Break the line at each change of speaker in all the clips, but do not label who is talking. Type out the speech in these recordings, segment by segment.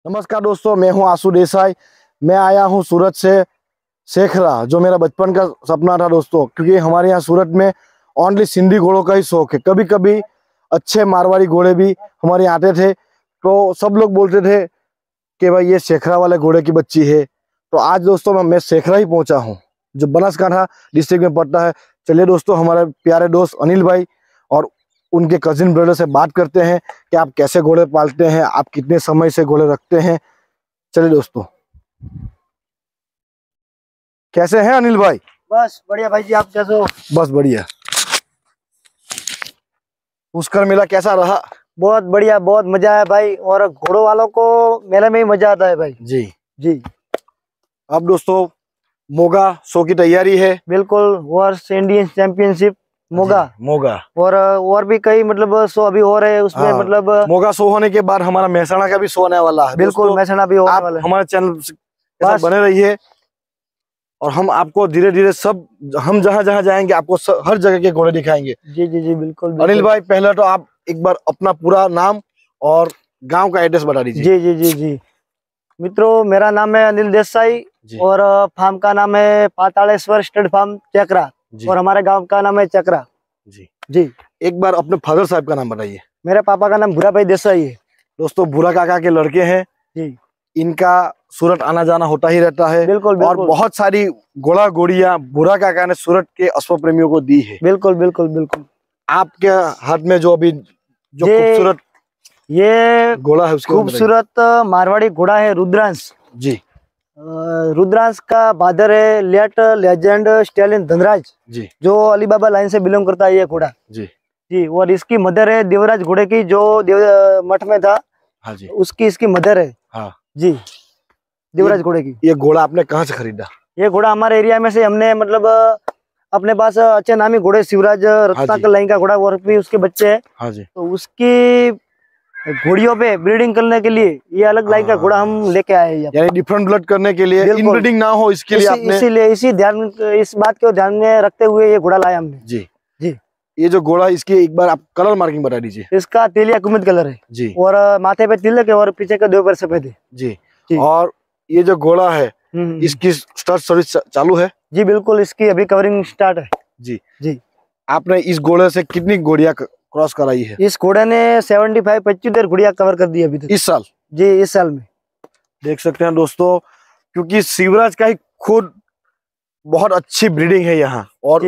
नमस्कार दोस्तों, मैं हूं आशु देसाई। मैं आया हूं सूरत से सेखरा, जो मेरा बचपन का सपना था दोस्तों, क्योंकि हमारे यहाँ सूरत में ओनली सिंधी घोड़ों का ही शौक है। कभी कभी अच्छे मारवाड़ी घोड़े भी हमारे यहाँ आते थे, तो सब लोग बोलते थे कि भाई ये सेखरा वाले घोड़े की बच्ची है। तो आज दोस्तों मैं सेखरा ही पहुंचा हूँ, जो बनासकांठा डिस्ट्रिक्ट में पड़ता है। चलिए दोस्तों, हमारे प्यारे दोस्त अनिल भाई और उनके कजिन ब्रदर से बात करते हैं कि आप कैसे घोड़े पालते हैं, आप कितने समय से घोड़े रखते हैं। चलिए दोस्तों, कैसे हैं अनिल भाई?
बस बढ़िया भाई जी, आप कैसे हो?
बस बढ़िया। पुष्कर मेला कैसा रहा?
बहुत बढ़िया, बहुत मजा आया भाई। और घोड़ों वालों को मेले में ही मजा आता है भाई।
जी
जी
अब दोस्तों मोगा शो की तैयारी है।
बिल्कुल, वर्ल्ड इंडियन चैंपियनशिप मोगा और भी कई मतलब शो अभी हो रहे हैं उसमें।
हाँ,
मतलब
मोगा शो होने के बाद हमारा महसाणा का भी शो होने वाला है।
बिल्कुल, महसाणा भी होने वाला है।
हमारे चैनल के साथ बने रहिए और हम आपको धीरे धीरे सब, हम जहाँ जहाँ जाएंगे आपको हर जगह के घोड़े दिखाएंगे।
जी जी जी बिल्कुल।
अनिल भाई, पहले तो आप एक बार अपना पूरा नाम और गांव का एड्रेस बता दीजिए।
जी जी जी जी मित्रों, मेरा नाम है अनिल देसाई और फार्म का नाम है पातालेश्वर स्टड फार्म चक्रा और हमारे गांव का नाम है चक्रा।
जी
जी
एक बार अपने फादर साहब का नाम बताइए।
मेरे पापा का नाम भूरा भाई देसाई है।
दोस्तों, भूरा काका के लड़के हैं
जी।
इनका सूरत आना जाना होता ही रहता है।
बिल्कुल,
और बहुत सारी घोड़ा घोड़ियां भूरा काका ने सूरत के अश्व प्रेमियों को दी है।
बिल्कुल बिल्कुल बिल्कुल। आपके
हाथ में जो अभी जो खूबसूरत
ये
घोड़ा है, उसके
खूबसूरत मारवाड़ी घोड़ा है रुद्रांश।
जी।
रुद्रांश का फादर है लेट लेजेंड स्टैलिन धनराज जी, जो अलीबाबा लाइन से बिलोंग करता है ये घोड़ा। जी जी। और इसकी मदर है देवराज घोड़े की, जो मठ में था। हाँ जी। उसकी इसकी मदर है। हाँ जी, देवराज घोड़े की।
ये घोड़ा आपने कहाँ से खरीदा?
ये घोड़ा हमारे एरिया में से हमने मतलब अपने पास अच्छे नामी घोड़े शिवराज रत्नाकर लाइन का घोड़ा और भी उसके बच्चे हैं। हाँ जी। तो उसकी घोड़ियों पे ब्रीडिंग करने के लिए ये अलग लाइन का घोड़ा हम लेके आए हैं,
यानी डिफरेंट ब्लड करने के लिए, इनब्रीडिंग ना हो इसके लिए आपने,
इसीलिए इस बात को ध्यान में रखते हुए ये घोड़ा लाया हमने। जी जी।
ये जो घोड़ा, इसकी एक बार आप कलर मार्किंग बता दीजिए।
इसका तेलिया कुमित कलर है जी, और माथे पे तिलक है और पीछे का 2 पैर सफेद है जी। और
ये जो घोड़ा है इसकी स्टार्ट सर्विस चालू है?
जी बिल्कुल, इसकी अभी कवरिंग स्टार्ट है जी जी।
आपने इस घोड़े से कितनी घोड़ियां क्रॉस कराई है?
इस घोड़े ने 75 घोड़ियां कवर कर दी अभी तक।
इस साल?
जी, इस साल में। देख
सकते हैं दोस्तों, क्योंकि शिवराज का ही खुद बहुत अच्छी ब्रीडिंग है यहाँ, और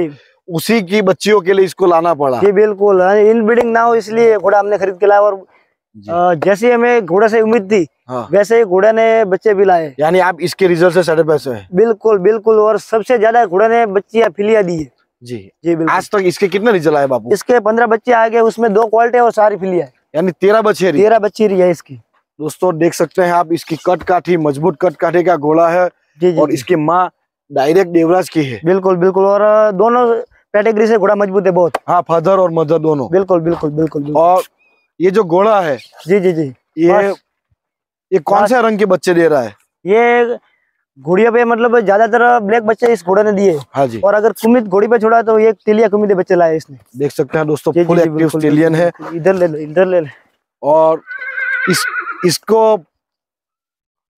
उसी की बच्चियों के लिए इसको लाना पड़ा।
जी बिल्कुल, इन ब्रीडिंग ना हो इसलिए घोड़ा हमने खरीद के लाया। और जैसे हमें घोड़े से उम्मीद थी, वैसे ही घोड़े ने बच्चे भी लाए।
यानी आप इसके रिजल्ट से सेटिस्फाइड हैं?
बिल्कुल बिल्कुल, और सबसे ज्यादा घोड़े ने बच्चियां फिलिया दी है। जी जी बिल्कुल।
आज तक इसके कितने रिजल्ट आए बाबू?
इसके 15 बच्चे आ गए, उसमें 2 क्वालिटी और सारी फिलिया है।
यानी 13 बच्चे?
13 बच्ची रही है इसकी।
दोस्तों देख सकते हैं आप, इसकी कट काठी, मजबूत कट काठी का घोड़ा है। जी जी। और इसकी माँ डायरेक्ट देवराज की है।
बिल्कुल बिल्कुल, और दोनों कैटेगरी से घोड़ा मजबूत है बहुत।
हाँ, फादर और मदर दोनों।
बिल्कुल बिल्कुल बिल्कुल।
और ये जो घोड़ा है,
जी जी जी,
ये कौन से रंग के बच्चे दे रहा है?
ये घोड़ियों पे मतलब ज्यादातर ब्लैक बच्चे इस घोड़े ने दिए। हाँ जी। और अगर कुमित घोड़ी पे छोड़ा तो ये तेलिया कुमित बच्चे लाए इसने।
देख सकते हैं दोस्तों, फुल एक्टिव स्टेलियन है।
इधर ले लो, इधर ले लो।
और इसको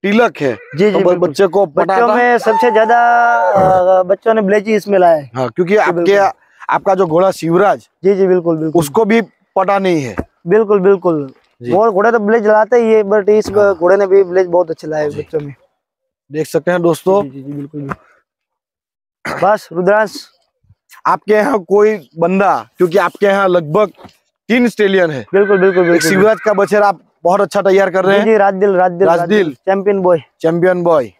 तिलक है। जी जी। बच्चे को
बच्चों में सबसे ज्यादा बच्चों ने ब्लेजी इसमें लाया है।
हाँ, क्योंकि आपका जो घोड़ा शिवराज,
जी जी बिल्कुल बिल्कुल,
उसको भी पता नहीं है।
बिल्कुल बिल्कुल, और घोड़े तो ब्लेज लाते ही है, बट इस घोड़े ने भी ब्लेज बहुत अच्छे लाए बच्चों में।
देख सकते हैं दोस्तों।
जी जी बिल्कुल। बस रुद्रांश,
आपके यहाँ कोई बंदा, क्योंकि आपके यहाँ लगभग 3 स्टेलियन है।
बिल्कुल बिल्कुल।
शिवराज का बछड़ा आप बहुत अच्छा तैयार कर रहे हैं।
जी, राजदिल चैंपियन बॉय।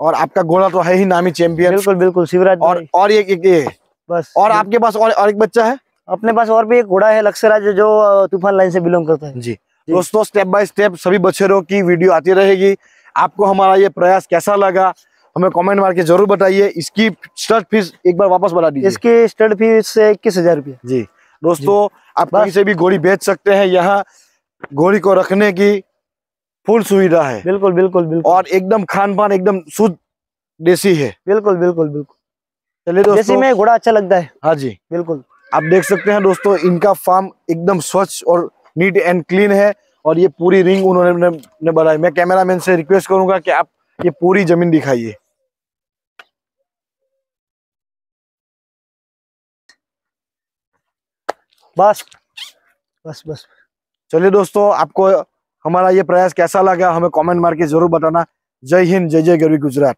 और आपका घोड़ा तो है ही नामी चैंपियन।
बिल्कुल बिल्कुल, शिवराज।
और ये बस। और आपके पास और एक बच्चा है?
अपने पास और भी एक घोड़ा है लक्ष्यराज, जो तूफान लाइन से बिलोंग करता है। जी
दोस्तों, स्टेप बाय स्टेप सभी बछड़ों की वीडियो आती रहेगी। आपको हमारा ये प्रयास कैसा लगा हमें कमेंट मार के जरूर बताइए। इसकी स्टड फीस एक बार वापस बता दीजिए।
इसकी स्टड फीस 21,000 रुपये।
जी दोस्तों, आप कहीं से भी घोड़ी बेच सकते हैं। यहाँ घोड़ी को रखने की फुल सुविधा है। बिल्कुल बिल्कुल बिल्कुल। और एकदम खान पान एकदम शुद्ध देसी है। बिल्कुल बिल्कुल बिल्कुल। चलिए दोस्तों, देसी में घोड़ा अच्छा लगता है। हाँ जी बिल्कुल। आप देख सकते हैं दोस्तों, इनका फार्म एकदम स्वच्छ और नीट एंड क्लीन है। और ये पूरी रिंग उन्होंने बनाई। मैं कैमरामैन से रिक्वेस्ट करूंगा कि आप ये पूरी जमीन दिखाइए।
बस बस बस।
चलिए दोस्तों, आपको हमारा ये प्रयास कैसा लगा हमें कमेंट मार के जरूर बताना। जय हिंद, जय जय गरवी गुजरात।